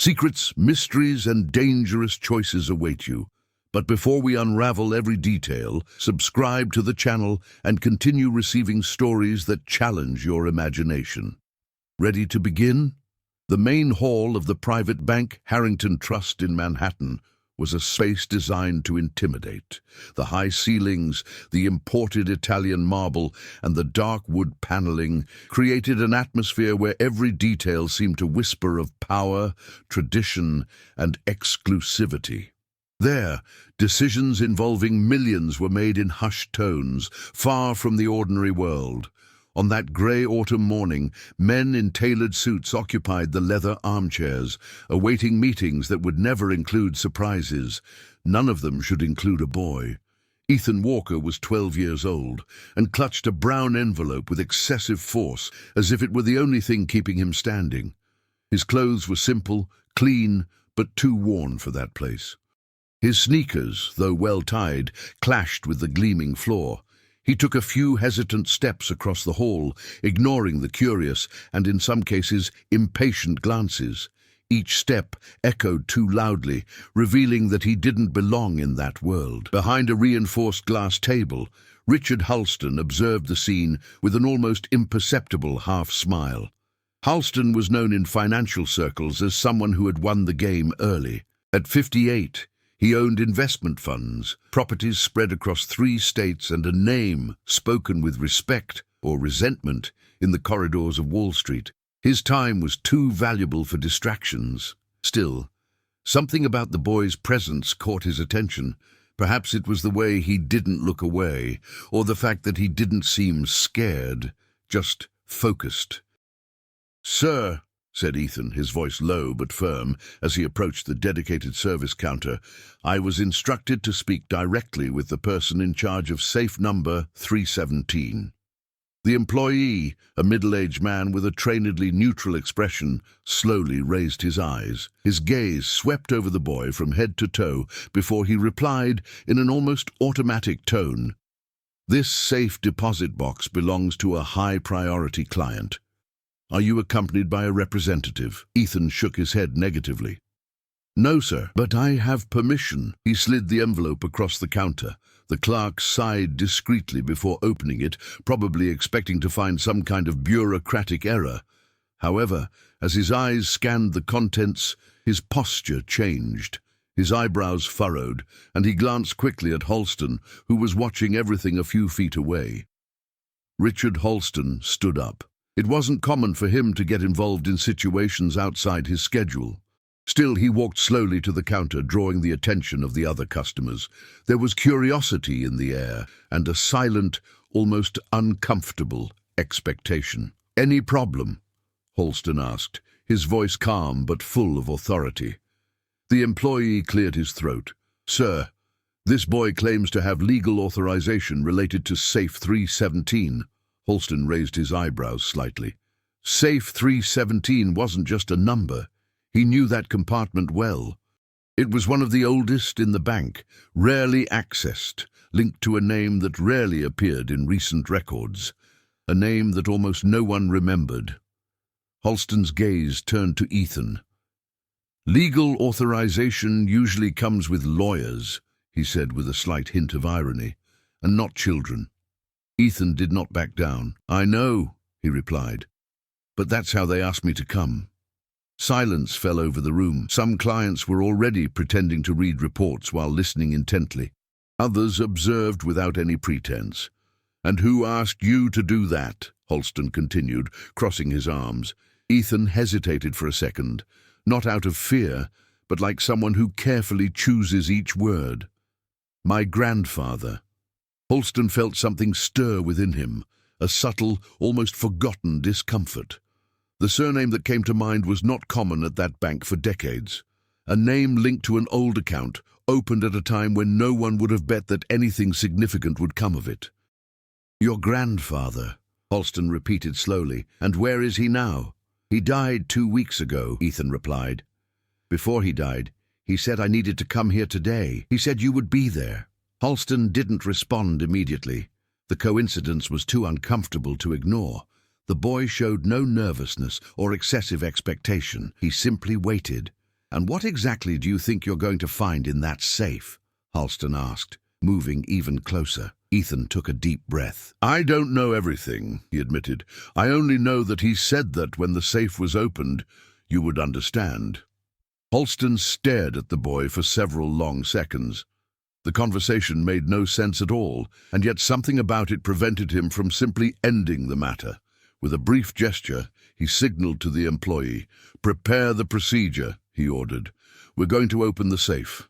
Secrets, mysteries, and dangerous choices await you. But before we unravel every detail, subscribe to the channel and continue receiving stories that challenge your imagination. Ready to begin? The main hall of the private bank, Harrington Trust in Manhattan, was a space designed to intimidate. The high ceilings, the imported Italian marble, and the dark wood paneling created an atmosphere where every detail seemed to whisper of power, tradition, and exclusivity. There, decisions involving millions were made in hushed tones, far from the ordinary world. On that grey autumn morning, men in tailored suits occupied the leather armchairs, awaiting meetings that would never include surprises. None of them should include a boy. Ethan Walker was 12 years old and clutched a brown envelope with excessive force, as if it were the only thing keeping him standing. His clothes were simple, clean, but too worn for that place. His sneakers, though well tied, clashed with the gleaming floor. He took a few hesitant steps across the hall, ignoring the curious and, in some cases, impatient glances. Each step echoed too loudly, revealing that he didn't belong in that world. Behind a reinforced glass table, Richard Halston observed the scene with an almost imperceptible half-smile. Halston was known in financial circles as someone who had won the game early. At 58, he owned investment funds, properties spread across 3 states, and a name spoken with respect or resentment in the corridors of Wall Street. His time was too valuable for distractions. Still, something about the boy's presence caught his attention. Perhaps it was the way he didn't look away, or the fact that he didn't seem scared, just focused. "Sir," said Ethan, his voice low but firm, as he approached the dedicated service counter, "I was instructed to speak directly with the person in charge of safe number 317. The employee, a middle-aged man with a trainedly neutral expression, slowly raised his eyes. His gaze swept over the boy from head to toe before he replied in an almost automatic tone, "This safe deposit box belongs to a high-priority client. Are you accompanied by a representative?" Ethan shook his head negatively. "No, sir, but I have permission." He slid the envelope across the counter. The clerk sighed discreetly before opening it, probably expecting to find some kind of bureaucratic error. However, as his eyes scanned the contents, his posture changed. His eyebrows furrowed, and he glanced quickly at Halston, who was watching everything a few feet away. Richard Halston stood up. It wasn't common for him to get involved in situations outside his schedule. Still, he walked slowly to the counter, drawing the attention of the other customers. There was curiosity in the air, and a silent, almost uncomfortable expectation. "Any problem?" Halston asked, his voice calm but full of authority. The employee cleared his throat. "Sir, this boy claims to have legal authorization related to Safe 317. Halston raised his eyebrows slightly. Safe 317 wasn't just a number. He knew that compartment well. It was one of the oldest in the bank, rarely accessed, linked to a name that rarely appeared in recent records, a name that almost no one remembered. Halston's gaze turned to Ethan. "Legal authorization usually comes with lawyers," he said with a slight hint of irony, "and not children." Ethan did not back down. "I know," he replied, "but that's how they asked me to come." Silence fell over the room. Some clients were already pretending to read reports while listening intently. Others observed without any pretense. "And who asked you to do that?" Halston continued, crossing his arms. Ethan hesitated for a second, not out of fear, but like someone who carefully chooses each word. "My grandfather." Halston felt something stir within him, a subtle, almost forgotten discomfort. The surname that came to mind was not common at that bank for decades. A name linked to an old account, opened at a time when no one would have bet that anything significant would come of it. "Your grandfather," Halston repeated slowly. "And where is he now?" "He died 2 weeks ago," Ethan replied. "Before he died, he said I needed to come here today. He said you would be there." Halston didn't respond immediately. The coincidence was too uncomfortable to ignore. The boy showed no nervousness or excessive expectation. He simply waited. "And what exactly do you think you're going to find in that safe?" Halston asked, moving even closer. Ethan took a deep breath. "I don't know everything," he admitted. "I only know that he said that when the safe was opened, you would understand." Halston stared at the boy for several long seconds. The conversation made no sense at all, and yet something about it prevented him from simply ending the matter. With a brief gesture, he signaled to the employee. "Prepare the procedure," he ordered. "We're going to open the safe."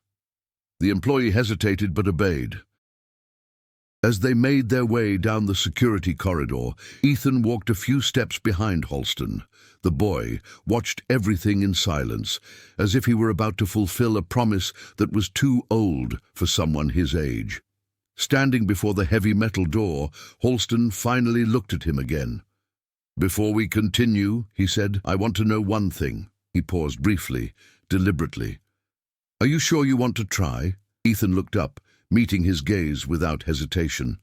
The employee hesitated but obeyed. As they made their way down the security corridor, Ethan walked a few steps behind Halston. The boy watched everything in silence, as if he were about to fulfill a promise that was too old for someone his age. Standing before the heavy metal door, Halston finally looked at him again. "Before we continue," he said, "I want to know one thing." He paused briefly, deliberately. "Are you sure you want to try?" Ethan looked up, meeting his gaze without hesitation.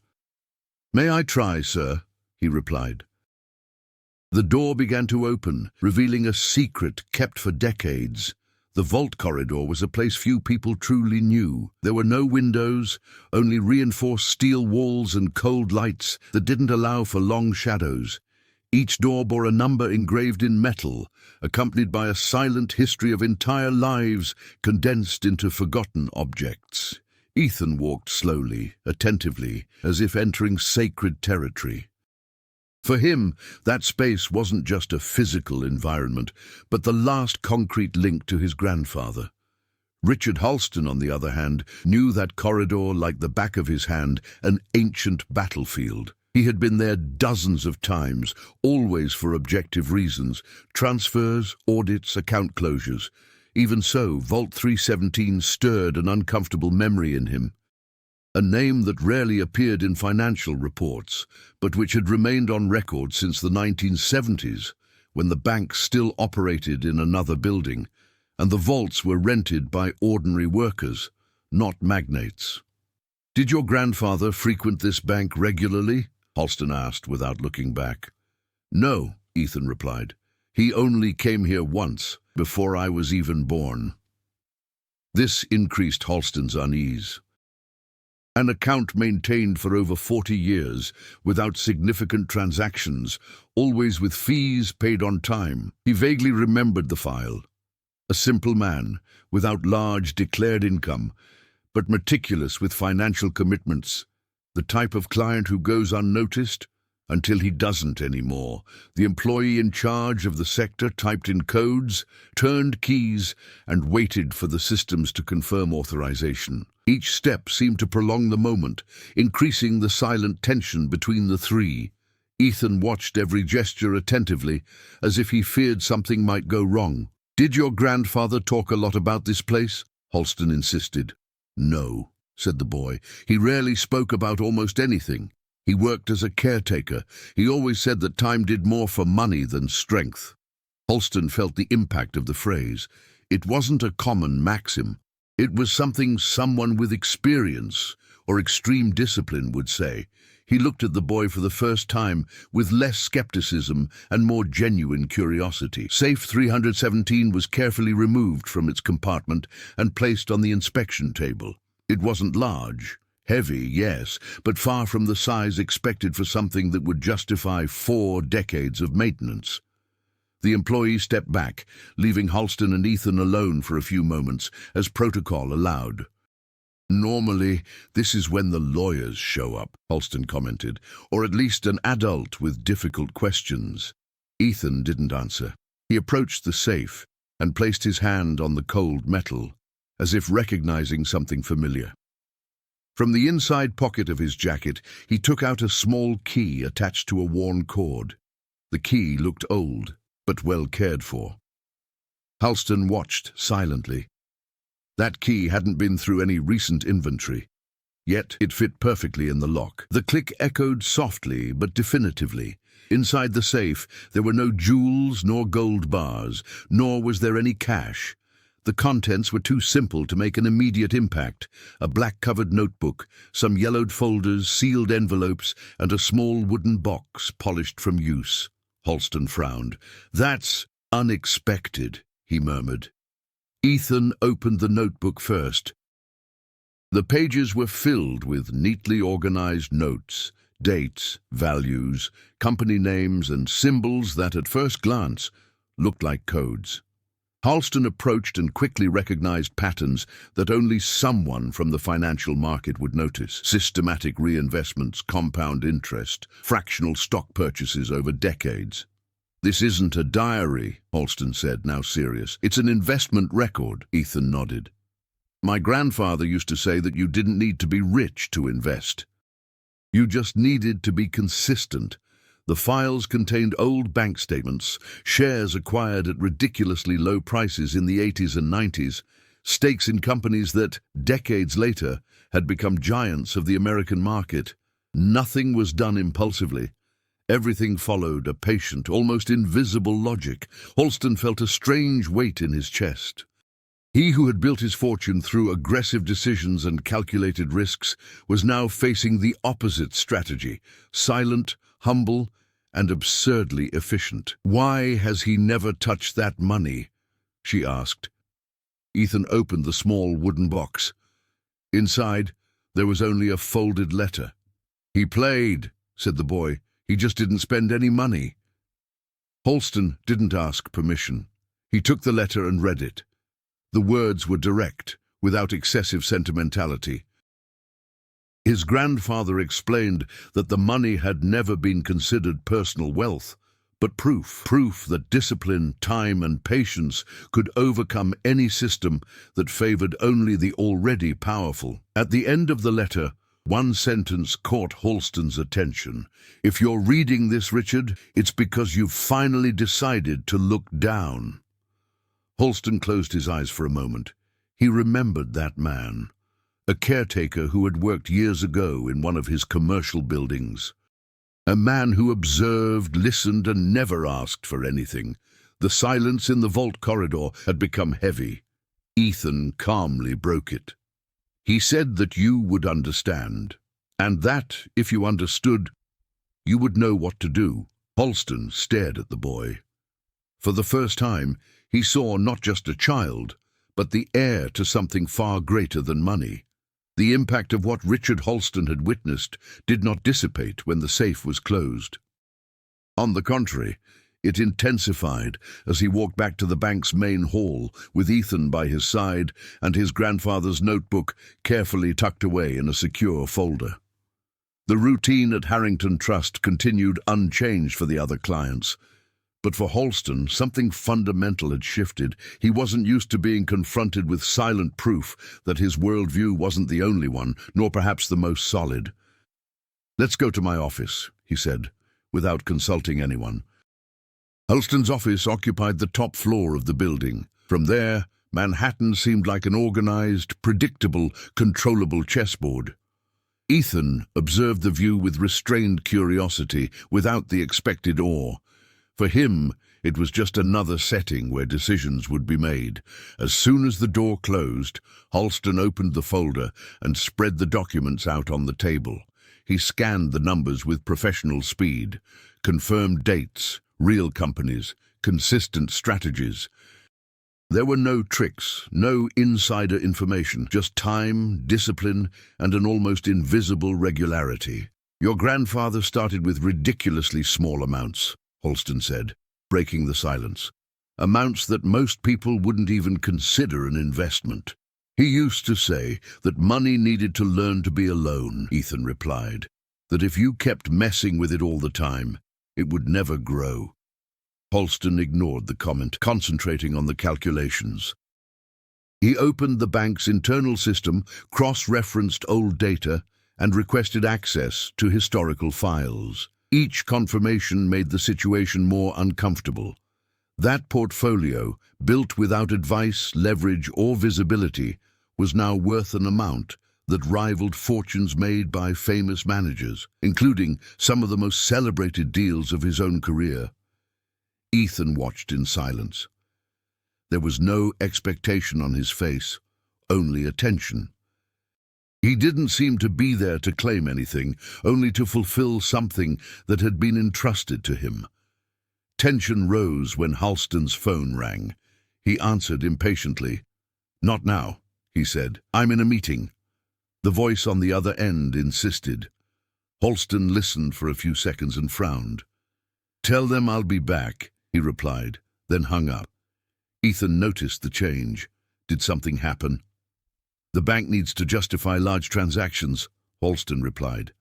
"May I try, sir?" he replied. The door began to open, revealing a secret kept for decades. The vault corridor was a place few people truly knew. There were no windows, only reinforced steel walls and cold lights that didn't allow for long shadows. Each door bore a number engraved in metal, accompanied by a silent history of entire lives condensed into forgotten objects. Ethan walked slowly, attentively, as if entering sacred territory. For him, that space wasn't just a physical environment, but the last concrete link to his grandfather. Richard Halston, on the other hand, knew that corridor like the back of his hand, an ancient battlefield. He had been there dozens of times, always for objective reasons: transfers, audits, account closures. Even so, Vault 317 stirred an uncomfortable memory in him. A name that rarely appeared in financial reports, but which had remained on record since the 1970s, when the bank still operated in another building, and the vaults were rented by ordinary workers, not magnates. "Did your grandfather frequent this bank regularly?" Halston asked without looking back. "No," Ethan replied. "He only came here once, before I was even born." This increased Halston's unease. An account maintained for over 40 years, without significant transactions, always with fees paid on time. He vaguely remembered the file. A simple man, without large declared income, but meticulous with financial commitments. The type of client who goes unnoticed until he doesn't anymore. The employee in charge of the sector typed in codes, turned keys, and waited for the systems to confirm authorization. Each step seemed to prolong the moment, increasing the silent tension between the three. Ethan watched every gesture attentively, as if he feared something might go wrong. "Did your grandfather talk a lot about this place?" Halston insisted. "No," said the boy. "He rarely spoke about almost anything. He worked as a caretaker. He always said that time did more for money than strength." Halston felt the impact of the phrase. It wasn't a common maxim. It was something someone with experience or extreme discipline would say. He looked at the boy for the first time with less skepticism and more genuine curiosity. Safe 317 was carefully removed from its compartment and placed on the inspection table. It wasn't large. Heavy, yes, but far from the size expected for something that would justify 4 decades of maintenance. The employee stepped back, leaving Halston and Ethan alone for a few moments, as protocol allowed. "Normally, this is when the lawyers show up," Halston commented, "or at least an adult with difficult questions." Ethan didn't answer. He approached the safe and placed his hand on the cold metal, as if recognizing something familiar. From the inside pocket of his jacket, he took out a small key attached to a worn cord. The key looked old, but well cared for. Halston watched silently. That key hadn't been through any recent inventory, yet it fit perfectly in the lock. The click echoed softly but definitively. Inside the safe, there were no jewels nor gold bars, nor was there any cash. The contents were too simple to make an immediate impact: a black-covered notebook, some yellowed folders, sealed envelopes, and a small wooden box polished from use. Halston frowned. "That's unexpected," he murmured. Ethan opened the notebook first. The pages were filled with neatly organized notes, dates, values, company names, and symbols that, at first glance, looked like codes. Halston approached and quickly recognized patterns that only someone from the financial market would notice. Systematic reinvestments, compound interest, fractional stock purchases over decades. "This isn't a diary," Halston said, now serious. "It's an investment record." Ethan nodded. "My grandfather used to say that you didn't need to be rich to invest. You just needed to be consistent." The files contained old bank statements, shares acquired at ridiculously low prices in the 80s and 90s, stakes in companies that, decades later, had become giants of the American market. Nothing was done impulsively. Everything followed a patient, almost invisible logic. Halston felt a strange weight in his chest. He who had built his fortune through aggressive decisions and calculated risks was now facing the opposite strategy, silent, humble, and absurdly efficient. "Why has he never touched that money?" she asked. Ethan opened the small wooden box. Inside, there was only a folded letter. "He played," said the boy. "He just didn't spend any money." Halston didn't ask permission. He took the letter and read it. The words were direct, without excessive sentimentality. His grandfather explained that the money had never been considered personal wealth, but proof that discipline, time, and patience could overcome any system that favored only the already powerful. At the end of the letter, one sentence caught Halston's attention. "If you're reading this, Richard, it's because you've finally decided to look down." Halston closed his eyes for a moment. He remembered that man, a caretaker who had worked years ago in one of his commercial buildings. A man who observed, listened, and never asked for anything. The silence in the vault corridor had become heavy. Ethan calmly broke it. "He said that you would understand, and that, if you understood, you would know what to do." Halston stared at the boy. For the first time, he saw not just a child, but the heir to something far greater than money. The impact of what Richard Halston had witnessed did not dissipate when the safe was closed. On the contrary, it intensified as he walked back to the bank's main hall, with Ethan by his side and his grandfather's notebook carefully tucked away in a secure folder. The routine at Harrington Trust continued unchanged for the other clients. But for Halston, something fundamental had shifted. He wasn't used to being confronted with silent proof that his worldview wasn't the only one, nor perhaps the most solid. "Let's go to my office," he said, without consulting anyone. Halston's office occupied the top floor of the building. From there, Manhattan seemed like an organized, predictable, controllable chessboard. Ethan observed the view with restrained curiosity, without the expected awe. For him, it was just another setting where decisions would be made. As soon as the door closed, Halston opened the folder and spread the documents out on the table. He scanned the numbers with professional speed, confirmed dates, real companies, consistent strategies. There were no tricks, no insider information, just time, discipline, and an almost invisible regularity. "Your grandfather started with ridiculously small amounts," Halston said, breaking the silence. "Amounts that most people wouldn't even consider an investment." "He used to say that money needed to learn to be alone," Ethan replied. "That if you kept messing with it all the time, it would never grow." Halston ignored the comment, concentrating on the calculations. He opened the bank's internal system, cross-referenced old data, and requested access to historical files. Each confirmation made the situation more uncomfortable. That portfolio, built without advice, leverage, or visibility, was now worth an amount that rivaled fortunes made by famous managers, including some of the most celebrated deals of his own career. Ethan watched in silence. There was no expectation on his face, only attention. He didn't seem to be there to claim anything, only to fulfill something that had been entrusted to him. Tension rose when Halston's phone rang. He answered impatiently. "Not now," he said. "I'm in a meeting." The voice on the other end insisted. Halston listened for a few seconds and frowned. "Tell them I'll be back," he replied, then hung up. Ethan noticed the change. Did something happen? "The bank needs to justify large transactions," Halston replied.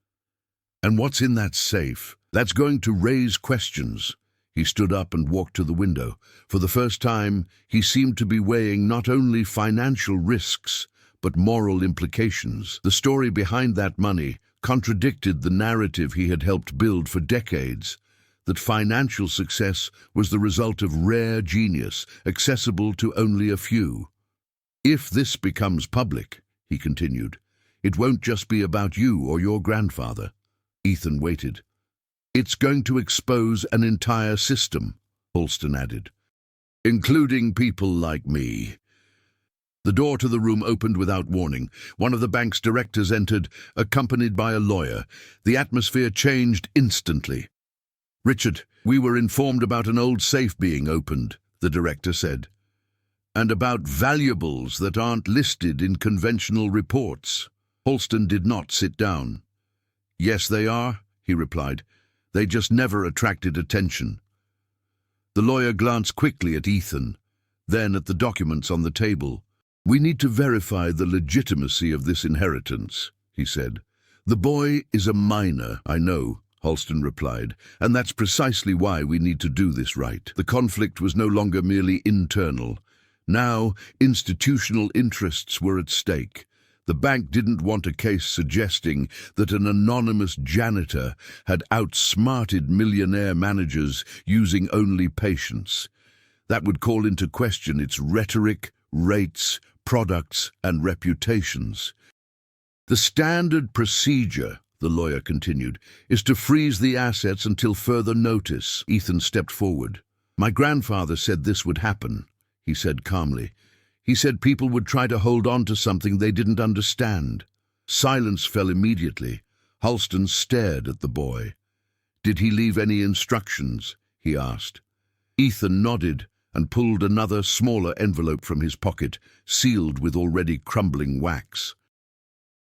"And what's in that safe? That's going to raise questions." He stood up and walked to the window. For the first time, he seemed to be weighing not only financial risks, but moral implications. The story behind that money contradicted the narrative he had helped build for decades, that financial success was the result of rare genius, accessible to only a few. "If this becomes public," he continued, "it won't just be about you or your grandfather." Ethan waited. "It's going to expose an entire system," Halston added, "including people like me." The door to the room opened without warning. One of the bank's directors entered, accompanied by a lawyer. The atmosphere changed instantly. "Richard, we were informed about an old safe being opened," the director said, "and about valuables that aren't listed in conventional reports." Halston did not sit down. "Yes, they are," he replied. "They just never attracted attention." The lawyer glanced quickly at Ethan, then at the documents on the table. "We need to verify the legitimacy of this inheritance," he said. "The boy is a minor, I know," Halston replied, "and that's precisely why we need to do this right." The conflict was no longer merely internal. Now, institutional interests were at stake. The bank didn't want a case suggesting that an anonymous janitor had outsmarted millionaire managers using only patience. That would call into question its rhetoric, rates, products, and reputations. "The standard procedure," the lawyer continued, "is to freeze the assets until further notice." Ethan stepped forward. "My grandfather said this would happen," he said calmly. "He said people would try to hold on to something they didn't understand." Silence fell immediately. Halston stared at the boy. "Did he leave any instructions?" he asked. Ethan nodded and pulled another, smaller envelope from his pocket, sealed with already crumbling wax.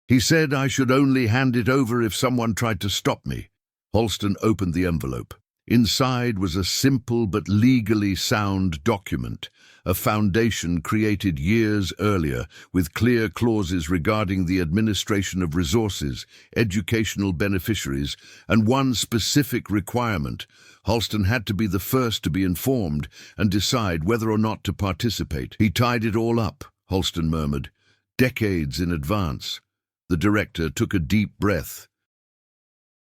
"He said I should only hand it over if someone tried to stop me." Halston opened the envelope. Inside was a simple but legally sound document, a foundation created years earlier with clear clauses regarding the administration of resources, educational beneficiaries, and one specific requirement. Halston had to be the first to be informed and decide whether or not to participate. "He tied it all up," Halston murmured, "decades in advance." The director took a deep breath.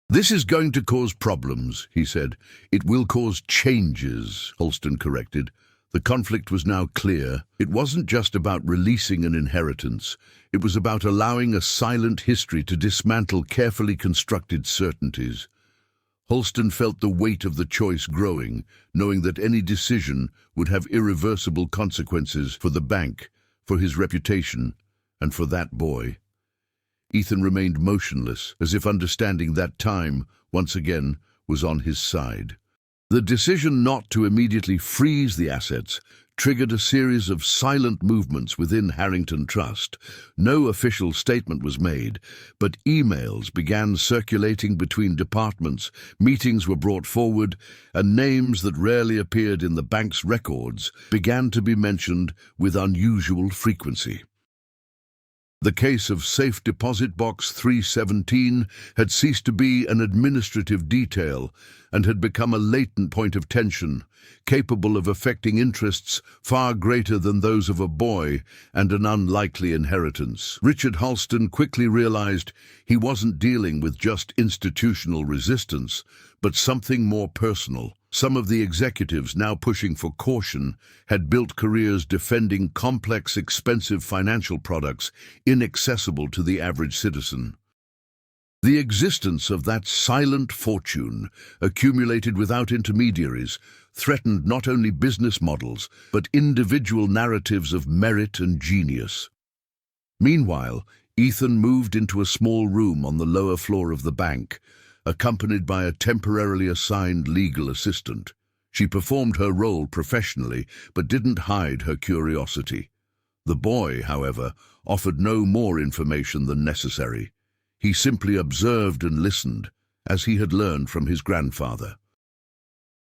"This is going to cause problems," he said. "It will cause changes," Halston corrected. The conflict was now clear. It wasn't just about releasing an inheritance. It was about allowing a silent history to dismantle carefully constructed certainties. Halston felt the weight of the choice growing, knowing that any decision would have irreversible consequences for the bank, for his reputation, and for that boy. Ethan remained motionless, as if understanding that time, once again, was on his side. The decision not to immediately freeze the assets triggered a series of silent movements within Harrington Trust. No official statement was made, but emails began circulating between departments, meetings were brought forward, and names that rarely appeared in the bank's records began to be mentioned with unusual frequency. The case of Safe Deposit Box 317 had ceased to be an administrative detail and had become a latent point of tension, capable of affecting interests far greater than those of a boy and an unlikely inheritance. Richard Halston quickly realized he wasn't dealing with just institutional resistance, but something more personal. Some of the executives, now pushing for caution, had built careers defending complex, expensive financial products inaccessible to the average citizen. The existence of that silent fortune, accumulated without intermediaries, threatened not only business models, but individual narratives of merit and genius. Meanwhile, Ethan moved into a small room on the lower floor of the bank, accompanied by a temporarily assigned legal assistant. She performed her role professionally, but didn't hide her curiosity. The boy, however, offered no more information than necessary. He simply observed and listened, as he had learned from his grandfather.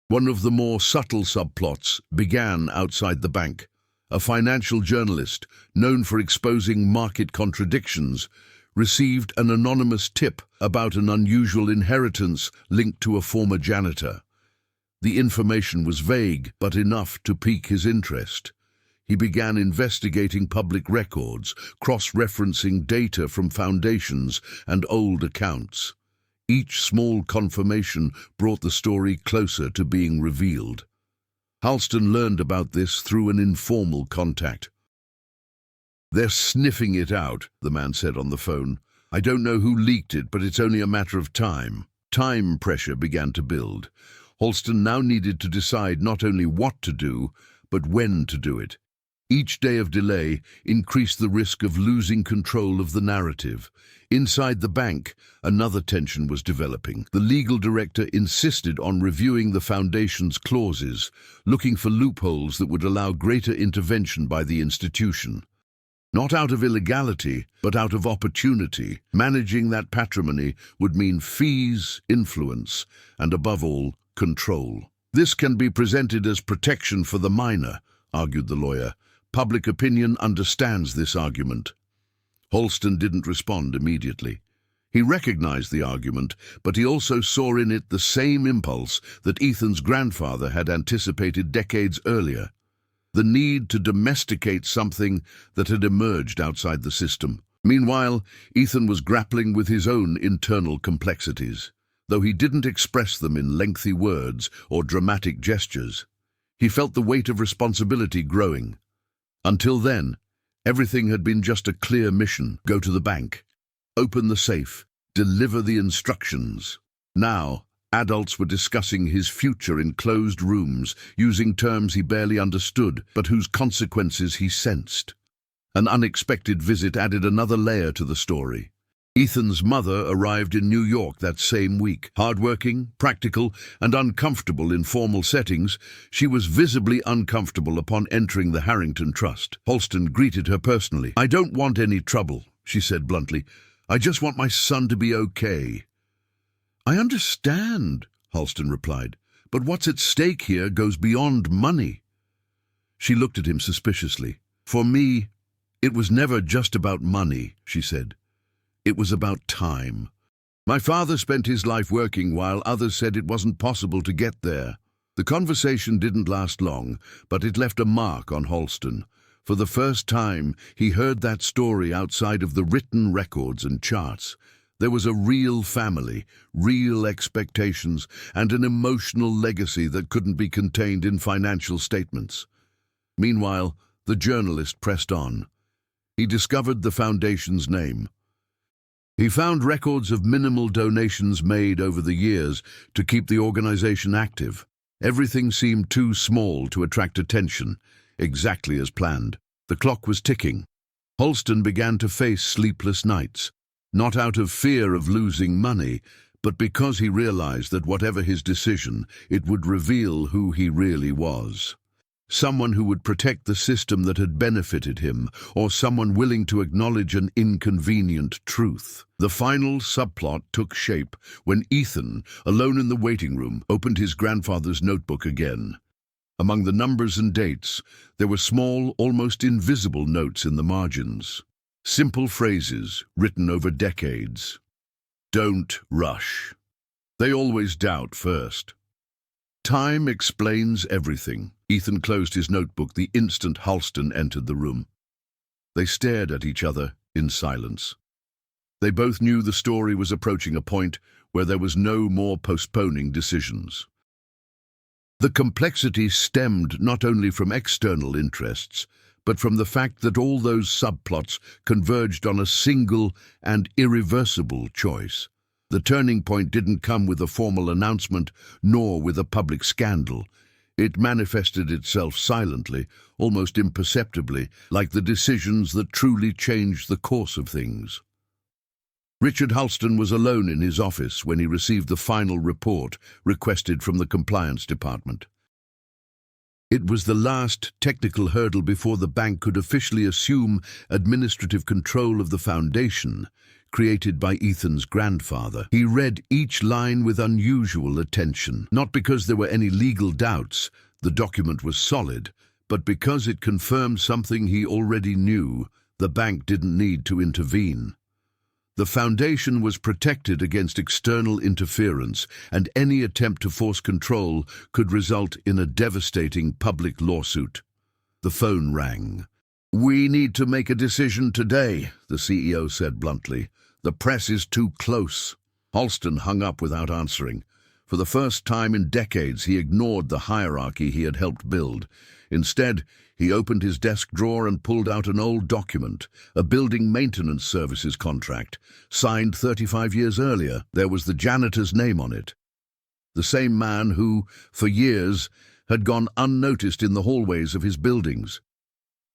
One of the more subtle subplots began outside the bank. A financial journalist, known for exposing market contradictions, received an anonymous tip about an unusual inheritance linked to a former janitor. The information was vague, but enough to pique his interest. He began investigating public records, cross-referencing data from foundations and old accounts. Each small confirmation brought the story closer to being revealed. Halston learned about this through an informal contact. "They're sniffing it out," the man said on the phone. "I don't know who leaked it, but it's only a matter of time." Time pressure began to build. Halston now needed to decide not only what to do, but when to do it. Each day of delay increased the risk of losing control of the narrative. Inside the bank, another tension was developing. The legal director insisted on reviewing the foundation's clauses, looking for loopholes that would allow greater intervention by the institution. Not out of illegality, but out of opportunity. Managing that patrimony would mean fees, influence, and above all, control. "This can be presented as protection for the minor," argued the lawyer. "Public opinion understands this argument." Halston didn't respond immediately. He recognized the argument, but he also saw in it the same impulse that Ethan's grandfather had anticipated decades earlier: the need to domesticate something that had emerged outside the system. Meanwhile, Ethan was grappling with his own internal complexities. Though he didn't express them in lengthy words or dramatic gestures, he felt the weight of responsibility growing. Until then, everything had been just a clear mission: go to the bank, open the safe, deliver the instructions. Now, adults were discussing his future in closed rooms, using terms he barely understood, but whose consequences he sensed. An unexpected visit added another layer to the story. Ethan's mother arrived in New York that same week. Hardworking, practical, and uncomfortable in formal settings, she was visibly uncomfortable upon entering the Harrington Trust. Halston greeted her personally. "I don't want any trouble," she said bluntly. "I just want my son to be okay." "I understand," Halston replied, "but what's at stake here goes beyond money." She looked at him suspiciously. "For me, it was never just about money," she said. "It was about time. My father spent his life working while others said it wasn't possible to get there." The conversation didn't last long, but it left a mark on Halston. For the first time, he heard that story outside of the written records and charts. There was a real family, real expectations, and an emotional legacy that couldn't be contained in financial statements. Meanwhile, the journalist pressed on. He discovered the foundation's name. He found records of minimal donations made over the years to keep the organization active. Everything seemed too small to attract attention, exactly as planned. The clock was ticking. Halston began to face sleepless nights, not out of fear of losing money, but because he realized that whatever his decision, it would reveal who he really was. Someone who would protect the system that had benefited him, or someone willing to acknowledge an inconvenient truth. The final subplot took shape when Ethan, alone in the waiting room, opened his grandfather's notebook again. Among the numbers and dates, there were small, almost invisible notes in the margins. Simple phrases written over decades. "Don't rush. They always doubt first. Time explains everything." Ethan closed his notebook the instant Halston entered the room. They stared at each other in silence. They both knew the story was approaching a point where there was no more postponing decisions. The complexity stemmed not only from external interests, but from the fact that all those subplots converged on a single and irreversible choice. The turning point didn't come with a formal announcement, nor with a public scandal. It manifested itself silently, almost imperceptibly, like the decisions that truly changed the course of things. Richard Halston was alone in his office when he received the final report requested from the compliance department. It was the last technical hurdle before the bank could officially assume administrative control of the foundation, created by Ethan's grandfather. He read each line with unusual attention, not because there were any legal doubts, the document was solid, but because it confirmed something he already knew: the bank didn't need to intervene. The foundation was protected against external interference, and any attempt to force control could result in a devastating public lawsuit. The phone rang. "We need to make a decision today," the CEO said bluntly. "The press is too close." Halston hung up without answering. For the first time in decades, he ignored the hierarchy he had helped build. Instead, he opened his desk drawer and pulled out an old document, a building maintenance services contract, signed 35 years earlier. There was the janitor's name on it. The same man who, for years, had gone unnoticed in the hallways of his buildings.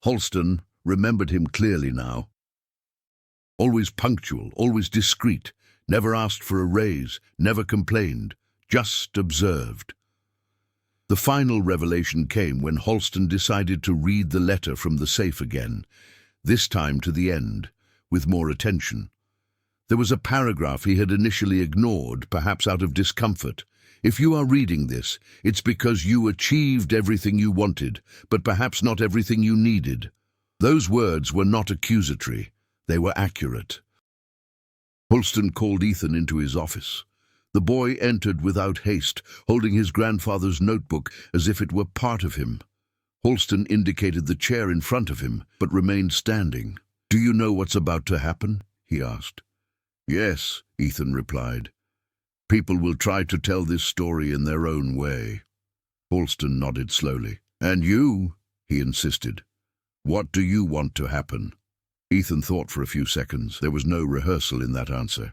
Halston remembered him clearly now. Always punctual, always discreet, never asked for a raise, never complained, just observed. The final revelation came when Halston decided to read the letter from the safe again, this time to the end, with more attention. There was a paragraph he had initially ignored, perhaps out of discomfort. "If you are reading this, it's because you achieved everything you wanted, but perhaps not everything you needed." Those words were not accusatory, they were accurate. Halston called Ethan into his office. The boy entered without haste, holding his grandfather's notebook as if it were part of him. Halston indicated the chair in front of him, but remained standing. "Do you know what's about to happen?" he asked. "Yes," Ethan replied. "People will try to tell this story in their own way." Halston nodded slowly. "And you?" he insisted. "What do you want to happen?" Ethan thought for a few seconds. There was no rehearsal in that answer.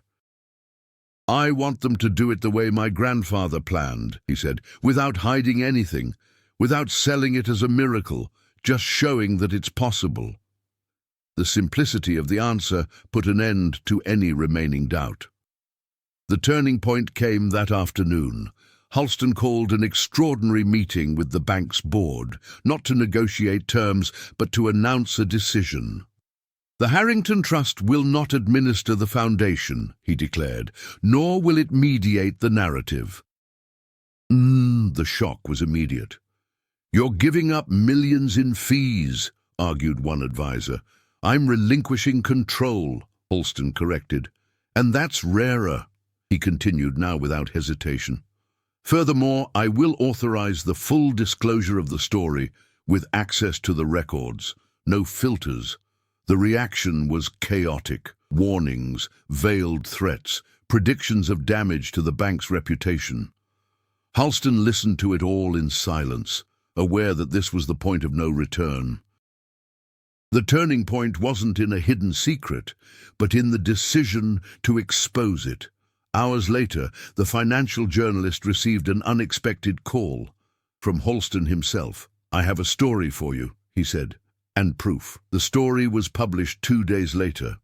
"I want them to do it the way my grandfather planned," he said, "without hiding anything, without selling it as a miracle, just showing that it's possible." The simplicity of the answer put an end to any remaining doubt. The turning point came that afternoon. Halston called an extraordinary meeting with the bank's board, not to negotiate terms, but to announce a decision. "The Harrington Trust will not administer the foundation," he declared, "nor will it mediate the narrative." The shock was immediate. "You're giving up millions in fees," argued one advisor. "I'm relinquishing control," Halston corrected. "And that's rarer," he continued now without hesitation. "Furthermore, I will authorize the full disclosure of the story with access to the records, no filters." The reaction was chaotic. Warnings, veiled threats, predictions of damage to the bank's reputation. Halston listened to it all in silence, aware that this was the point of no return. The turning point wasn't in a hidden secret, but in the decision to expose it. Hours later, the financial journalist received an unexpected call from Halston himself. "I have a story for you," he said. And proof. The story was published 2 days later.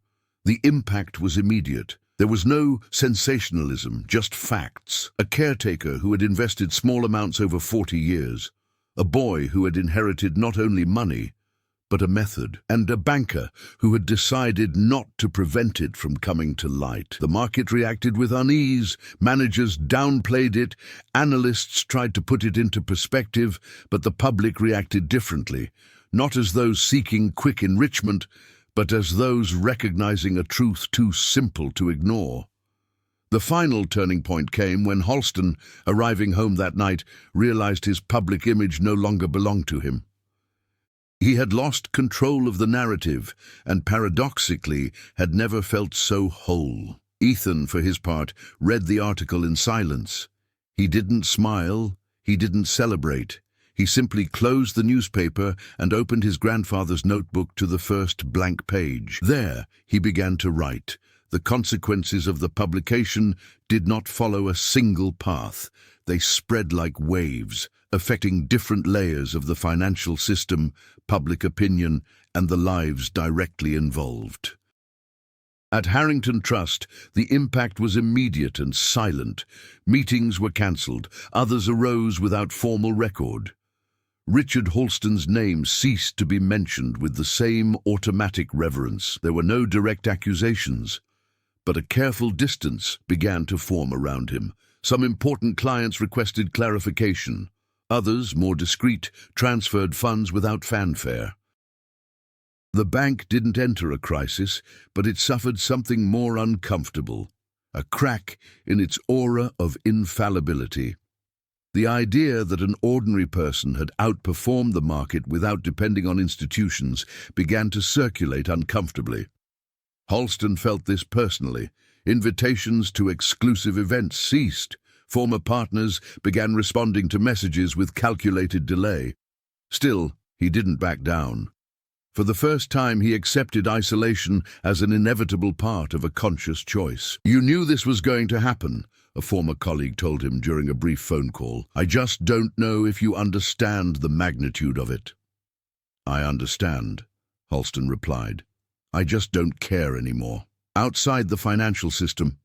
The impact was immediate. There was no sensationalism, just facts. A caretaker who had invested small amounts over 40 years. A boy who had inherited not only money, but a method. And a banker who had decided not to prevent it from coming to light. The market reacted with unease. Managers downplayed it. Analysts tried to put it into perspective, but the public reacted differently. Not as those seeking quick enrichment, but as those recognizing a truth too simple to ignore. The final turning point came when Halston, arriving home that night, realized his public image no longer belonged to him. He had lost control of the narrative, and paradoxically had never felt so whole. Ethan, for his part, read the article in silence. He didn't smile, he didn't celebrate. He simply closed the newspaper and opened his grandfather's notebook to the first blank page. There, he began to write. The consequences of the publication did not follow a single path. They spread like waves, affecting different layers of the financial system, public opinion, and the lives directly involved. At Harrington Trust, the impact was immediate and silent. Meetings were cancelled. Others arose without formal record. Richard Halston's name ceased to be mentioned with the same automatic reverence. There were no direct accusations, but a careful distance began to form around him. Some important clients requested clarification. Others, more discreet, transferred funds without fanfare. The bank didn't enter a crisis, but it suffered something more uncomfortable, a crack in its aura of infallibility. The idea that an ordinary person had outperformed the market without depending on institutions began to circulate uncomfortably. Halston felt this personally. Invitations to exclusive events ceased. Former partners began responding to messages with calculated delay. Still, he didn't back down. For the first time, he accepted isolation as an inevitable part of a conscious choice. "You knew this was going to happen," a former colleague told him during a brief phone call. "I just don't know if you understand the magnitude of it." "I understand," Halston replied. "I just don't care anymore." Outside the financial system,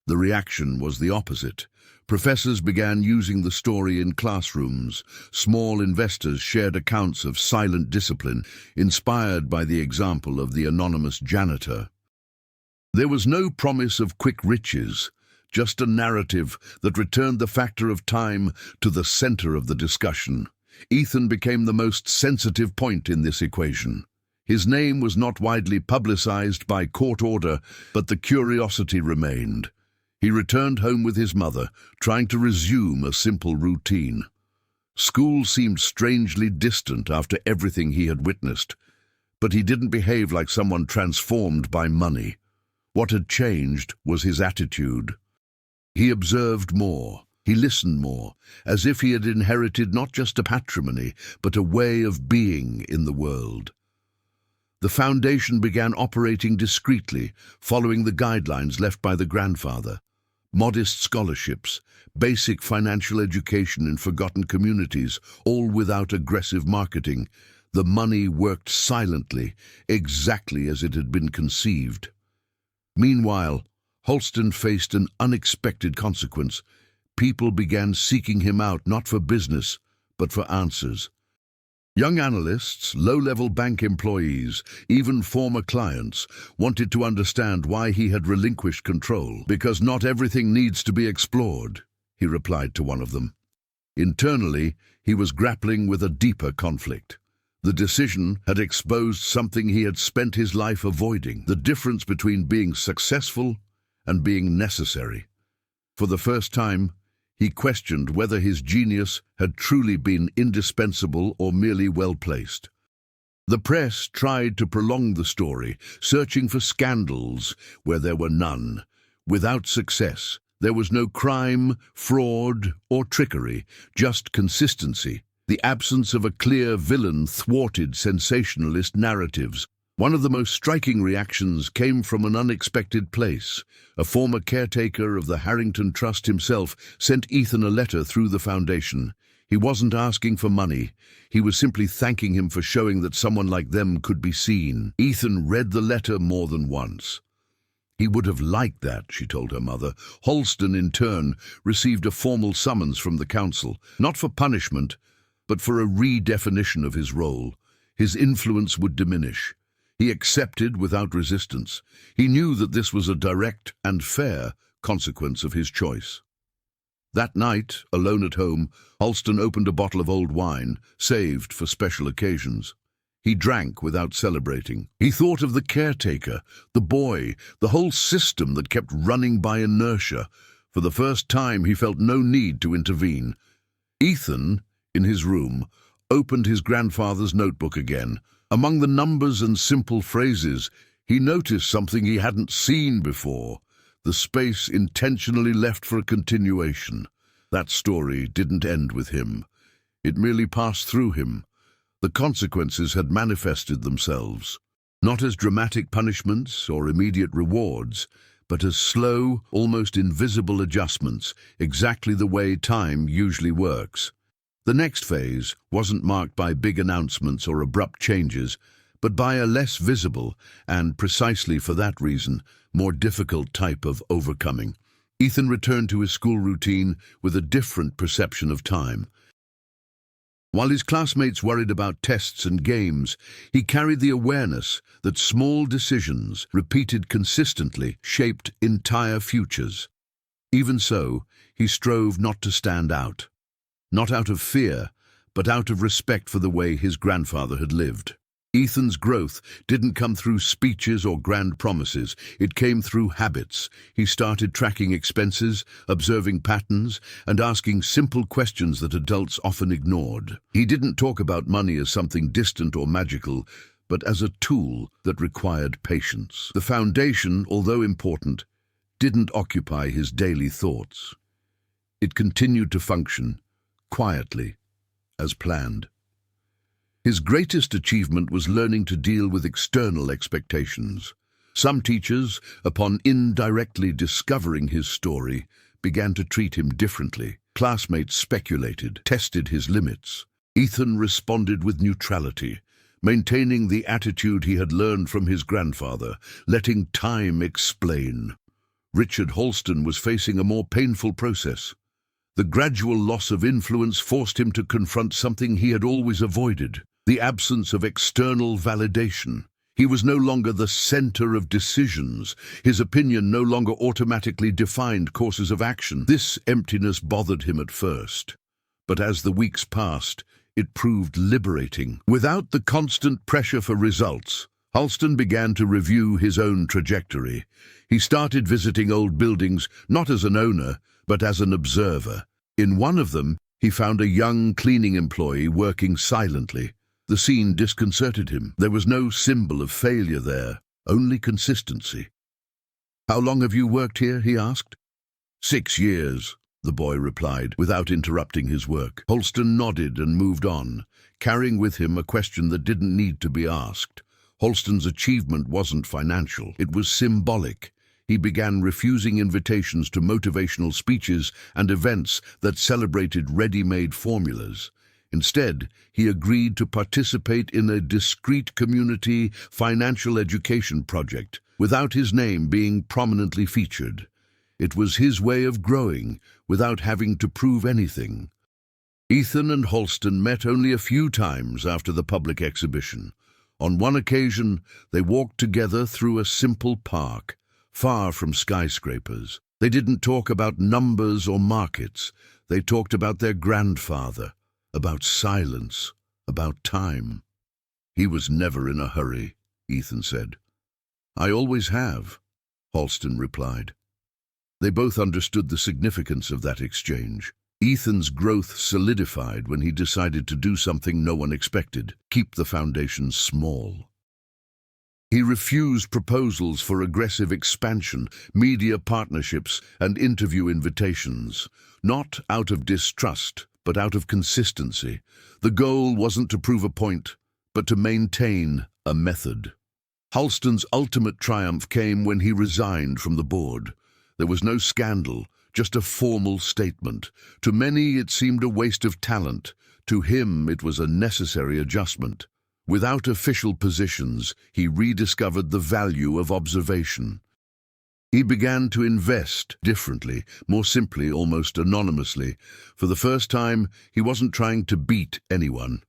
the reaction was the opposite. Professors began using the story in classrooms. Small investors shared accounts of silent discipline, inspired by the example of the anonymous janitor. There was no promise of quick riches, just a narrative that returned the factor of time to the center of the discussion. Ethan became the most sensitive point in this equation. His name was not widely publicized by court order, but the curiosity remained. He returned home with his mother, trying to resume a simple routine. School seemed strangely distant after everything he had witnessed, but he didn't behave like someone transformed by money. What had changed was his attitude. He observed more. He listened more, as if he had inherited not just a patrimony, but a way of being in the world. The foundation began operating discreetly, following the guidelines left by the grandfather. Modest scholarships, basic financial education in forgotten communities, all without aggressive marketing. The money worked silently, exactly as it had been conceived. Meanwhile, Halston faced an unexpected consequence. People began seeking him out not for business, but for answers. Young analysts, low-level bank employees, even former clients, wanted to understand why he had relinquished control. "Because not everything needs to be explored," he replied to one of them. Internally, he was grappling with a deeper conflict. The decision had exposed something he had spent his life avoiding, the difference between being successful and being necessary. For the first time, he questioned whether his genius had truly been indispensable or merely well-placed. The press tried to prolong the story, searching for scandals where there were none. Without success, there was no crime, fraud, or trickery, just consistency. The absence of a clear villain thwarted sensationalist narratives. One of the most striking reactions came from an unexpected place. A former caretaker of the Harrington Trust himself sent Ethan a letter through the foundation. He wasn't asking for money. He was simply thanking him for showing that someone like them could be seen. Ethan read the letter more than once. He would have liked that, she told her mother. Halston, in turn, received a formal summons from the council, not for punishment, but for a redefinition of his role. His influence would diminish. He accepted without resistance. He knew that this was a direct and fair consequence of his choice. That night, alone at home, Halston opened a bottle of old wine, saved for special occasions. He drank without celebrating. He thought of the caretaker, the boy, the whole system that kept running by inertia. For the first time, he felt no need to intervene. Ethan, in his room, opened his grandfather's notebook again. Among the numbers and simple phrases, he noticed something he hadn't seen before, the space intentionally left for a continuation. That story didn't end with him. It merely passed through him. The consequences had manifested themselves, not as dramatic punishments or immediate rewards, but as slow, almost invisible adjustments, exactly the way time usually works. The next phase wasn't marked by big announcements or abrupt changes, but by a less visible, and precisely for that reason, more difficult type of overcoming. Ethan returned to his school routine with a different perception of time. While his classmates worried about tests and games, he carried the awareness that small decisions, repeated consistently, shaped entire futures. Even so, he strove not to stand out. Not out of fear, but out of respect for the way his grandfather had lived. Ethan's growth didn't come through speeches or grand promises. It came through habits. He started tracking expenses, observing patterns, and asking simple questions that adults often ignored. He didn't talk about money as something distant or magical, but as a tool that required patience. The foundation, although important, didn't occupy his daily thoughts. It continued to function, quietly, as planned. His greatest achievement was learning to deal with external expectations. Some teachers, upon indirectly discovering his story, began to treat him differently. Classmates speculated, tested his limits. Ethan responded with neutrality, maintaining the attitude he had learned from his grandfather, letting time explain. Richard Halston was facing a more painful process. The gradual loss of influence forced him to confront something he had always avoided: the absence of external validation. He was no longer the center of decisions. His opinion no longer automatically defined courses of action. This emptiness bothered him at first, but as the weeks passed, it proved liberating. Without the constant pressure for results, Halston began to review his own trajectory. He started visiting old buildings not as an owner, but as an observer. In one of them, he found a young cleaning employee working silently. The scene disconcerted him. There was no symbol of failure there, only consistency. "How long have you worked here?" he asked. 6 years, the boy replied, without interrupting his work. Halston nodded and moved on, carrying with him a question that didn't need to be asked. Halston's achievement wasn't financial, it was symbolic. He began refusing invitations to motivational speeches and events that celebrated ready-made formulas. Instead, he agreed to participate in a discreet community financial education project, without his name being prominently featured. It was his way of growing, without having to prove anything. Ethan and Halston met only a few times after the public exhibition. On one occasion, they walked together through a simple park, far from skyscrapers. They didn't talk about numbers or markets. They talked about their grandfather, about silence, about time. "He was never in a hurry," Ethan said. "I always have," Halston replied. They both understood the significance of that exchange. Ethan's growth solidified when he decided to do something no one expected: keep the foundation small. He refused proposals for aggressive expansion, media partnerships, and interview invitations, not out of distrust, but out of consistency. The goal wasn't to prove a point, but to maintain a method. Halston's ultimate triumph came when he resigned from the board. There was no scandal, just a formal statement. To many, it seemed a waste of talent. To him, it was a necessary adjustment. Without official positions, he rediscovered the value of observation. He began to invest differently, more simply, almost anonymously. For the first time, he wasn't trying to beat anyone.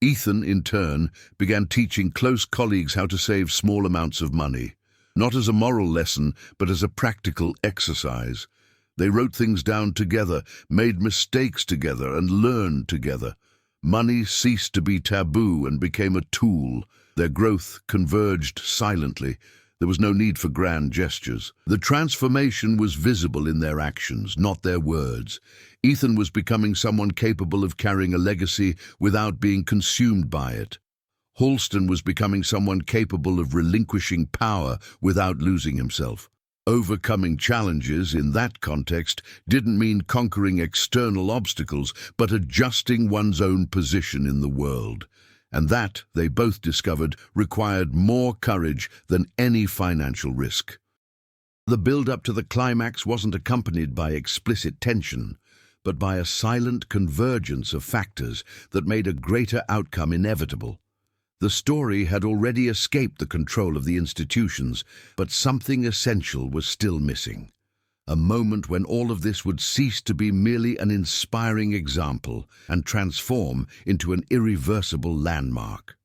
Ethan, in turn, began teaching close colleagues how to save small amounts of money. Not as a moral lesson, but as a practical exercise. They wrote things down together, made mistakes together, and learned together. Money ceased to be taboo and became a tool. Their growth converged silently. There was no need for grand gestures. The transformation was visible in their actions, not their words. Ethan was becoming someone capable of carrying a legacy without being consumed by it. Halston was becoming someone capable of relinquishing power without losing himself. Overcoming challenges in that context didn't mean conquering external obstacles, but adjusting one's own position in the world. And that, they both discovered, required more courage than any financial risk. The build-up to the climax wasn't accompanied by explicit tension, but by a silent convergence of factors that made a greater outcome inevitable. The story had already escaped the control of the institutions, but something essential was still missing: a moment when all of this would cease to be merely an inspiring example and transform into an irreversible landmark.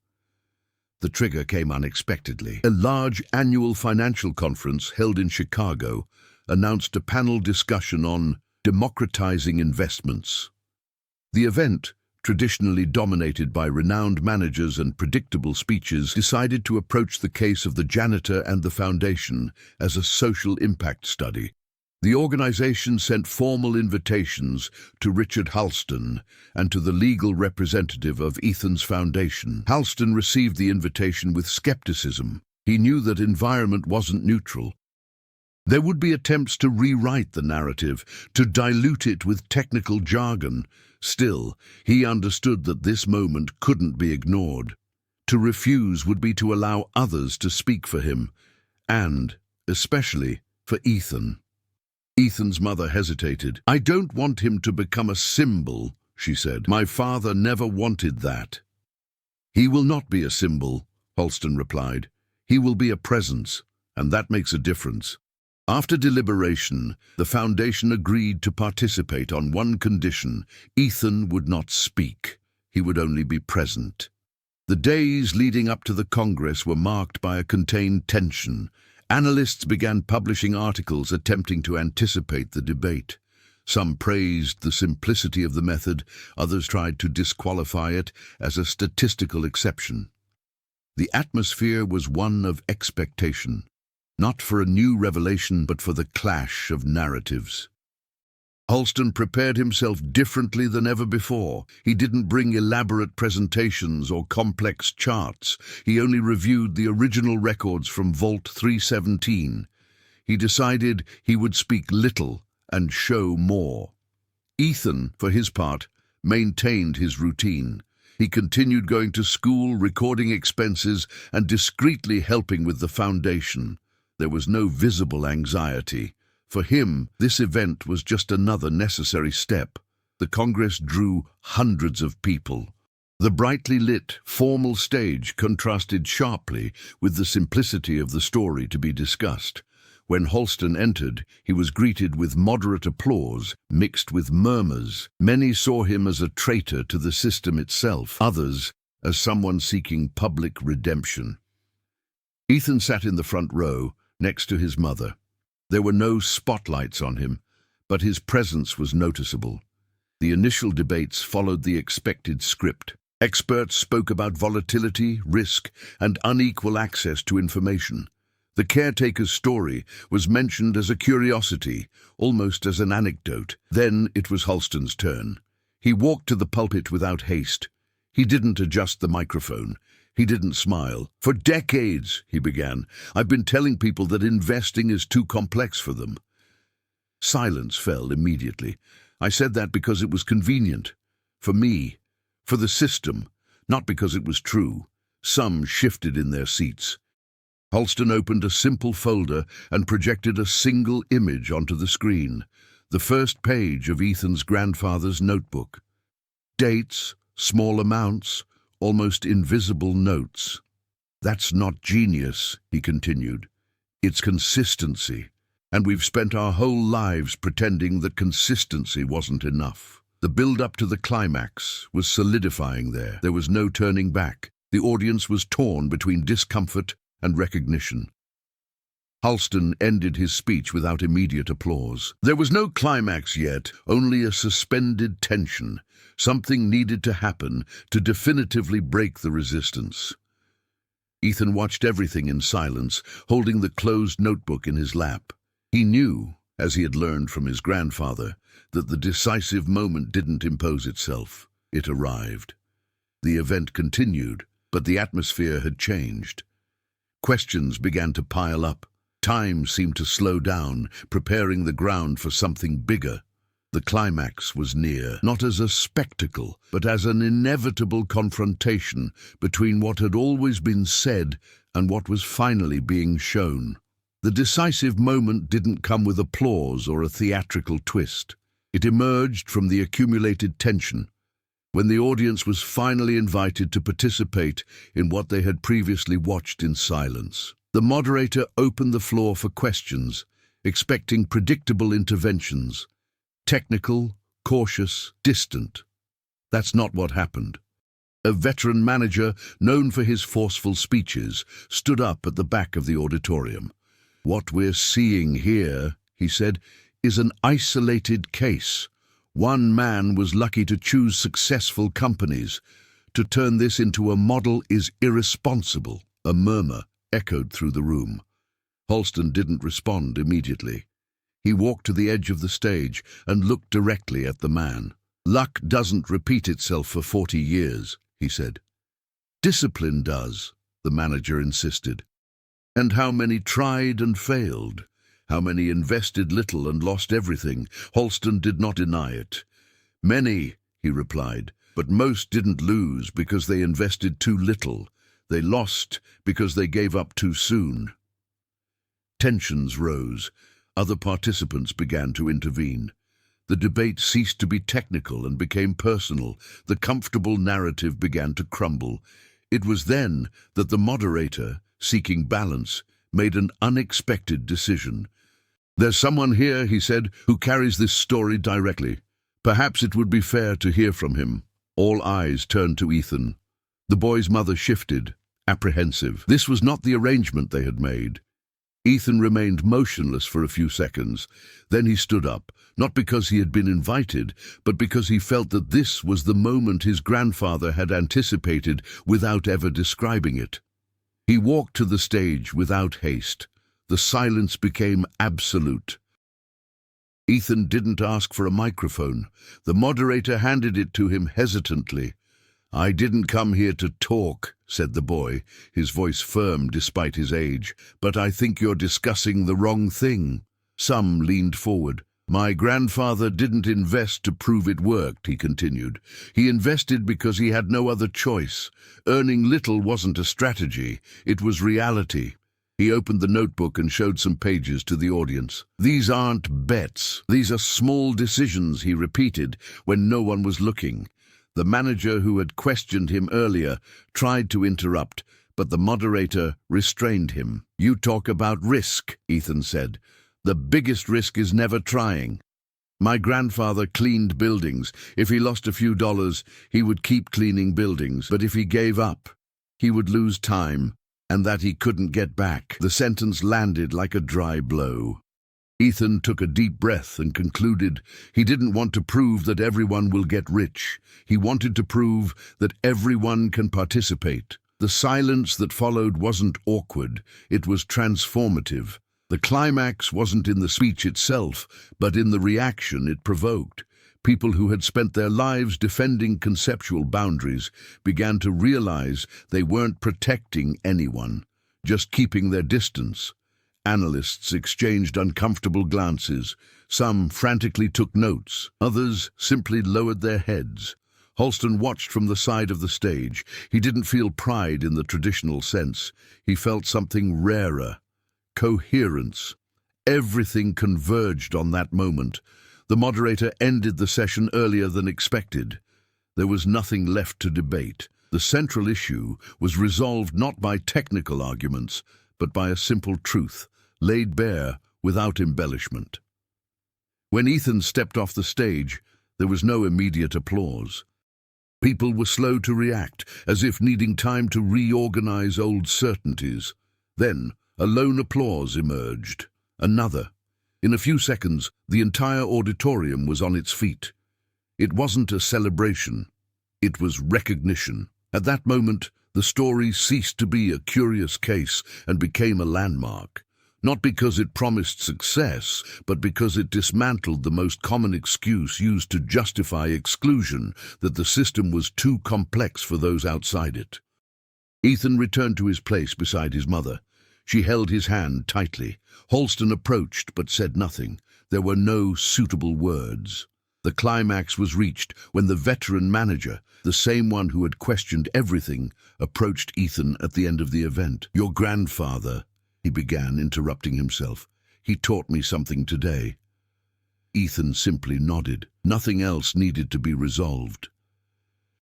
The trigger came unexpectedly. A large annual financial conference held in Chicago announced a panel discussion on democratizing investments. The event, traditionally dominated by renowned managers and predictable speeches, decided to approach the case of the janitor and the foundation as a social impact study. The organization sent formal invitations to Richard Halston and to the legal representative of Ethan's foundation. Halston received the invitation with skepticism. He knew that environment wasn't neutral. There would be attempts to rewrite the narrative, to dilute it with technical jargon. Still, he understood that this moment couldn't be ignored. To refuse would be to allow others to speak for him, and, especially, for Ethan. Ethan's mother hesitated. "I don't want him to become a symbol," she said. "My father never wanted that." "He will not be a symbol," Halston replied. "He will be a presence, and that makes a difference." After deliberation, the foundation agreed to participate on one condition: Ethan would not speak. He would only be present. The days leading up to the Congress were marked by a contained tension. Analysts began publishing articles attempting to anticipate the debate. Some praised the simplicity of the method, others tried to disqualify it as a statistical exception. The atmosphere was one of expectation. Not for a new revelation, but for the clash of narratives. Halston prepared himself differently than ever before. He didn't bring elaborate presentations or complex charts. He only reviewed the original records from Vault 317. He decided he would speak little and show more. Ethan, for his part, maintained his routine. He continued going to school, recording expenses, and discreetly helping with the foundation. There was no visible anxiety. For him, this event was just another necessary step. The Congress drew hundreds of people. The brightly lit, formal stage contrasted sharply with the simplicity of the story to be discussed. When Halston entered, he was greeted with moderate applause, mixed with murmurs. Many saw him as a traitor to the system itself, others as someone seeking public redemption. Ethan sat in the front row, next to his mother. There were no spotlights on him, but his presence was noticeable. The initial debates followed the expected script. Experts spoke about volatility, risk, and unequal access to information. The caretaker's story was mentioned as a curiosity, almost as an anecdote. Then it was Halston's turn. He walked to the pulpit without haste. He didn't adjust the microphone. He didn't smile. "For decades," he began, "I've been telling people that investing is too complex for them." Silence fell immediately. "I said that because it was convenient. For me. For the system. Not because it was true." Some shifted in their seats. Halston opened a simple folder and projected a single image onto the screen. The first page of Ethan's grandfather's notebook. Dates, small amounts, almost invisible notes. "That's not genius," he continued. "It's consistency. And we've spent our whole lives pretending that consistency wasn't enough." The build-up to the climax was solidifying there. There was no turning back. The audience was torn between discomfort and recognition. Halston ended his speech without immediate applause. There was no climax yet, only a suspended tension. Something needed to happen to definitively break the resistance. Ethan watched everything in silence, holding the closed notebook in his lap. He knew, as he had learned from his grandfather, that the decisive moment didn't impose itself. It arrived. The event continued, but the atmosphere had changed. Questions began to pile up. Time seemed to slow down, preparing the ground for something bigger. The climax was near, not as a spectacle, but as an inevitable confrontation between what had always been said and what was finally being shown. The decisive moment didn't come with applause or a theatrical twist. It emerged from the accumulated tension, when the audience was finally invited to participate in what they had previously watched in silence. The moderator opened the floor for questions, expecting predictable interventions. Technical, cautious, distant. That's not what happened. A veteran manager, known for his forceful speeches, stood up at the back of the auditorium. "What we're seeing here," he said, "is an isolated case. One man was lucky to choose successful companies. To turn this into a model is irresponsible." A murmur echoed through the room. Holston didn't respond immediately. He walked to the edge of the stage and looked directly at the man. "Luck doesn't repeat itself for 40 years, he said. "Discipline does," the manager insisted. "And how many tried and failed? How many invested little and lost everything?" Holston did not deny it. "Many," he replied, "but most didn't lose because they invested too little. They lost because they gave up too soon." Tensions rose. Other participants began to intervene. The debate ceased to be technical and became personal. The comfortable narrative began to crumble. It was then that the moderator, seeking balance, made an unexpected decision. "There's someone here," he said, "who carries this story directly. Perhaps it would be fair to hear from him." All eyes turned to Ethan. The boy's mother shifted, apprehensive. This was not the arrangement they had made. Ethan remained motionless for a few seconds. Then he stood up, not because he had been invited, but because he felt that this was the moment his grandfather had anticipated without ever describing it. He walked to the stage without haste. The silence became absolute. Ethan didn't ask for a microphone. The moderator handed it to him hesitantly. "I didn't come here to talk," said the boy, his voice firm despite his age, "but I think you're discussing the wrong thing." Some leaned forward. "My grandfather didn't invest to prove it worked," he continued. "He invested because he had no other choice. Earning little wasn't a strategy, it was reality." He opened the notebook and showed some pages to the audience. "These aren't bets. These are small decisions," he repeated when no one was looking. The manager who had questioned him earlier tried to interrupt, but the moderator restrained him. "You talk about risk," Ethan said. "The biggest risk is never trying. My grandfather cleaned buildings. If he lost a few dollars, he would keep cleaning buildings. But if he gave up, he would lose time, and that he couldn't get back." The sentence landed like a dry blow. Ethan took a deep breath and concluded he didn't want to prove that everyone will get rich. He wanted to prove that everyone can participate. The silence that followed wasn't awkward, it was transformative. The climax wasn't in the speech itself, but in the reaction it provoked. People who had spent their lives defending conceptual boundaries began to realize they weren't protecting anyone, just keeping their distance. Analysts exchanged uncomfortable glances. Some frantically took notes. Others simply lowered their heads. Holston watched from the side of the stage. He didn't feel pride in the traditional sense. He felt something rarer. Coherence. Everything converged on that moment. The moderator ended the session earlier than expected. There was nothing left to debate. The central issue was resolved not by technical arguments, but by a simple truth, laid bare without embellishment. When Ethan stepped off the stage, there was no immediate applause. People were slow to react, as if needing time to reorganize old certainties. Then, a lone applause emerged. Another. In a few seconds, the entire auditorium was on its feet. It wasn't a celebration. It was recognition. At that moment, the story ceased to be a curious case and became a landmark. Not because it promised success, but because it dismantled the most common excuse used to justify exclusion, that the system was too complex for those outside it. Ethan returned to his place beside his mother. She held his hand tightly. Holston approached but said nothing. There were no suitable words. The climax was reached when the veteran manager, the same one who had questioned everything, approached Ethan at the end of the event. "Your grandfather," he began, interrupting himself. "He taught me something today." Ethan simply nodded. Nothing else needed to be resolved.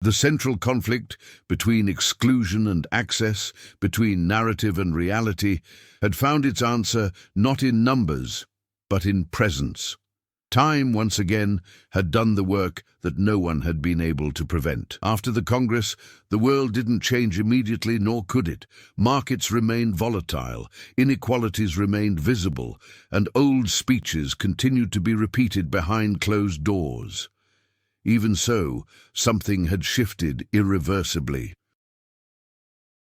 The central conflict between exclusion and access, between narrative and reality, had found its answer not in numbers, but in presence. Time, once again, had done the work that no one had been able to prevent. After the Congress, the world didn't change immediately, nor could it. Markets remained volatile, inequalities remained visible, and old speeches continued to be repeated behind closed doors. Even so, something had shifted irreversibly.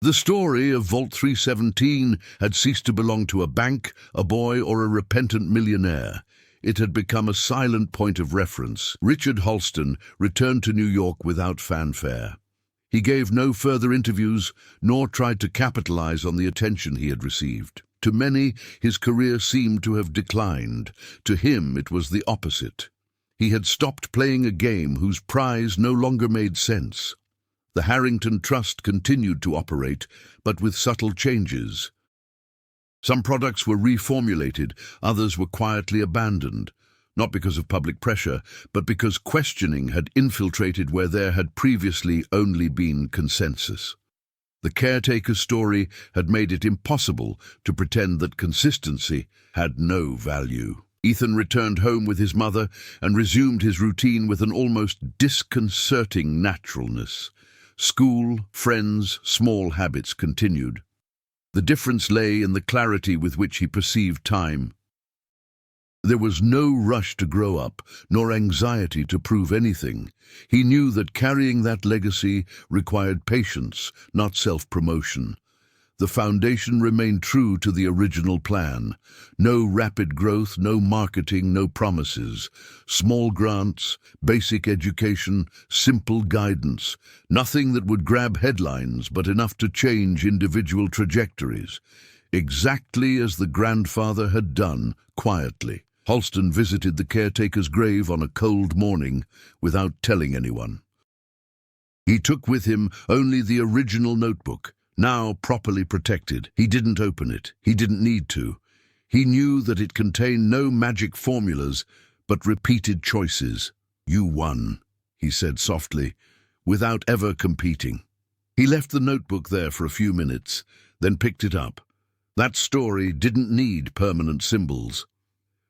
The story of Vault 317 had ceased to belong to a bank, a boy, or a repentant millionaire. It had become a silent point of reference. Richard Holston returned to New York without fanfare. He gave no further interviews, nor tried to capitalize on the attention he had received. To many, his career seemed to have declined. To him, it was the opposite. He had stopped playing a game whose prize no longer made sense. The Harrington Trust continued to operate, but with subtle changes. Some products were reformulated, others were quietly abandoned, not because of public pressure, but because questioning had infiltrated where there had previously only been consensus. The caretaker story had made it impossible to pretend that consistency had no value. Ethan returned home with his mother and resumed his routine with an almost disconcerting naturalness. School, friends, small habits continued. The difference lay in the clarity with which he perceived time. There was no rush to grow up, nor anxiety to prove anything. He knew that carrying that legacy required patience, not self-promotion. The foundation remained true to the original plan. No rapid growth, no marketing, no promises. Small grants, basic education, simple guidance. Nothing that would grab headlines, but enough to change individual trajectories. Exactly as the grandfather had done, quietly. Holston visited the caretaker's grave on a cold morning without telling anyone. He took with him only the original notebook, now properly protected. He didn't open it. He didn't need to. He knew that it contained no magic formulas, but repeated choices. "You won," he said softly, without ever competing. He left the notebook there for a few minutes, then picked it up. That story didn't need permanent symbols.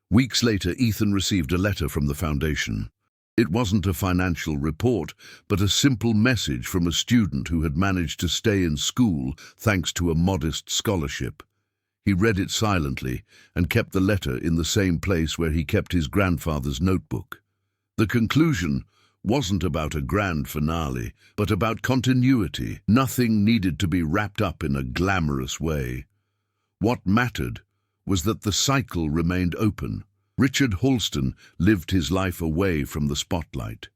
Weeks later, Ethan received a letter from the foundation. It wasn't a financial report, but a simple message from a student who had managed to stay in school thanks to a modest scholarship. He read it silently and kept the letter in the same place where he kept his grandfather's notebook. The conclusion wasn't about a grand finale, but about continuity. Nothing needed to be wrapped up in a glamorous way. What mattered was that the cycle remained open. Richard Holston lived his life away from the spotlight.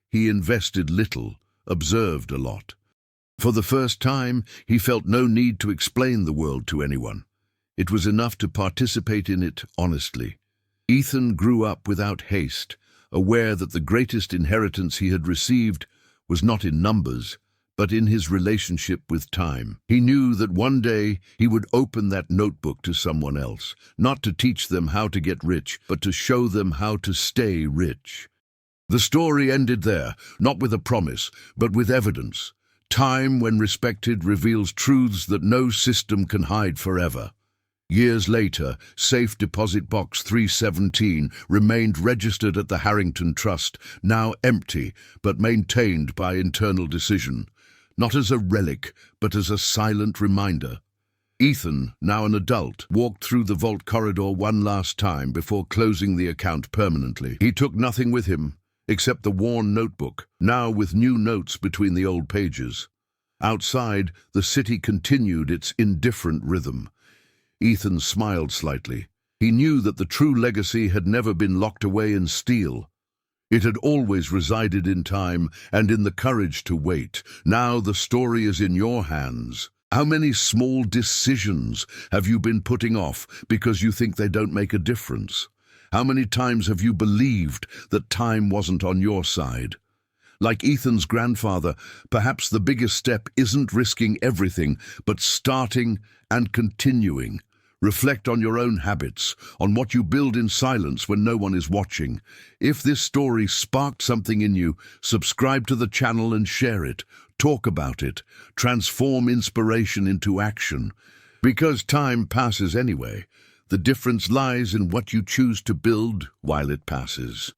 He invested little, observed a lot. For the first time, he felt no need to explain the world to anyone. It was enough to participate in it honestly. Ethan grew up without haste, aware that the greatest inheritance he had received was not in numbers, but in his relationship with time. He knew that one day he would open that notebook to someone else, not to teach them how to get rich, but to show them how to stay rich. The story ended there, not with a promise, but with evidence. Time, when respected, reveals truths that no system can hide forever. Years later, Safe Deposit Box 317 remained registered at the Harrington Trust, now empty, but maintained by internal decision. Not as a relic, but as a silent reminder. Ethan, now an adult, walked through the vault corridor one last time before closing the account permanently. He took nothing with him, except the worn notebook, now with new notes between the old pages. Outside, the city continued its indifferent rhythm. Ethan smiled slightly. He knew that the true legacy had never been locked away in steel. It had always resided in time and in the courage to wait. Now the story is in your hands. How many small decisions have you been putting off because you think they don't make a difference? How many times have you believed that time wasn't on your side? Like Ethan's grandfather, perhaps the biggest step isn't risking everything, but starting and continuing. Reflect on your own habits, on what you build in silence when no one is watching. If this story sparked something in you, subscribe to the channel and share it. Talk about it. Transform inspiration into action. Because time passes anyway, The difference lies in what you choose to build while it passes.